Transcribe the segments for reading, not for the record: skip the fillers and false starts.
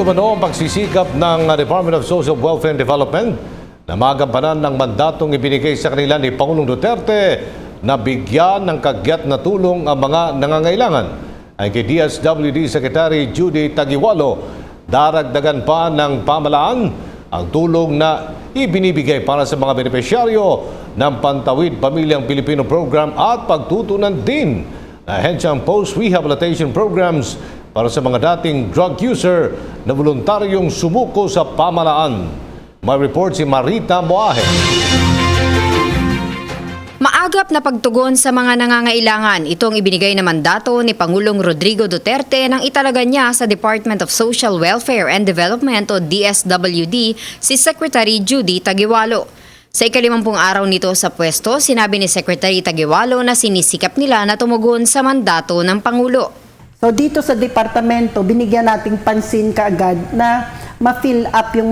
umano ang pagsisikap ng Department of Social Welfare and Development na magampanan ng mandatong ibinigay sa kanila ni Pangulong Duterte na bigyan ng kagyat na tulong ang mga nangangailangan. Ay kay DSWD Secretary Judy Taguiwalo, daragdagan pa ng pamahalaan ang tulong na ibinibigay para sa mga benepisyaryo ng Pantawid Pamilyang Pilipino Program at pagtutunan din na ahensyang post-rehabilitation programs para sa mga dating drug user na voluntaryong sumuko sa pamahalaan. May report si Marita Moahe. Maagap na pagtugon sa mga nangangailangan, itong ibinigay na mandato ni Pangulong Rodrigo Duterte nang italaga niya sa Department of Social Welfare and Development o DSWD si Secretary Judy Taguiwalo. Sa ika-50 araw nito sa pwesto, sinabi ni Secretary Taguiwalo na sinisikap nila na tumugon sa mandato ng Pangulo. So dito sa departamento, binigyan nating pansin kaagad na ma-fill up yung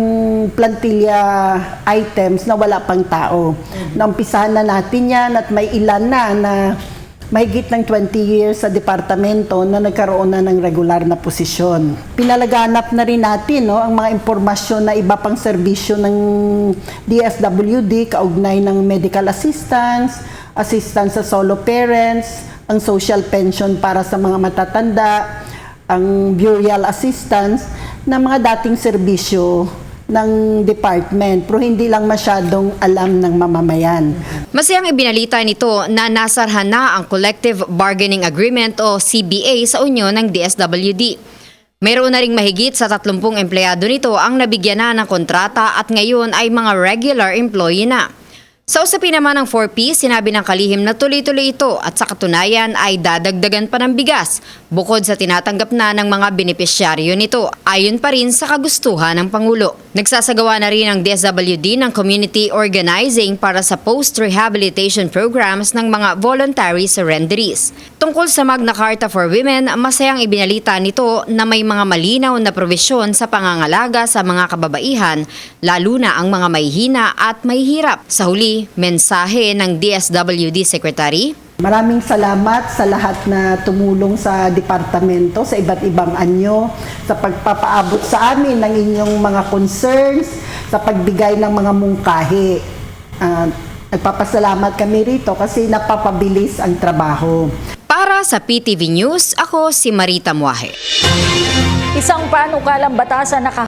plantilla items na wala pang tao. Naumpisahan na natin yan at may ilan na mahigit ng 20 years sa departamento na nagkaroon na ng regular na posisyon. Pinalaganap na rin natin ang mga impormasyon na iba pang serbisyo ng DSWD, kaugnay ng medical assistance, assistance sa solo parents, ang social pension para sa mga matatanda, ang burial assistance, na mga dating serbisyo ng department pero hindi lang masyadong alam ng mamamayan. Masayang ibinalita nito na nasarhan na ang Collective Bargaining Agreement o CBA sa unyon ng DSWD. Mayroon na ring mahigit sa 30 empleyado nito ang nabigyan na ng kontrata at ngayon ay mga regular employee na. Sa usapin naman ng 4P, sinabi ng kalihim na tuloy-tuloy ito at sa katunayan ay dadagdagan pa ng bigas bukod sa tinatanggap na ng mga benepisyaryo nito ayon pa rin sa kagustuhan ng Pangulo. Nagsasagawa na rin ang DSWD ng community organizing para sa post-rehabilitation programs ng mga voluntary surrenderies. Tungkol sa Magna Carta for Women, masayang ibinalita nito na may mga malinaw na probisyon sa pangangalaga sa mga kababaihan, lalo na ang mga mahihina at mahihirap. Sa huli, mensahe ng DSWD Secretary. Maraming salamat sa lahat na tumulong sa departamento sa iba't ibang anyo, sa pagpapaabot sa amin ng inyong mga concerns, sa pagbigay ng mga mungkahi. Nagpapasalamat kami rito kasi napapabilis ang trabaho. Para sa PTV News, ako si Marita Moahe. Isang panukalang batasan na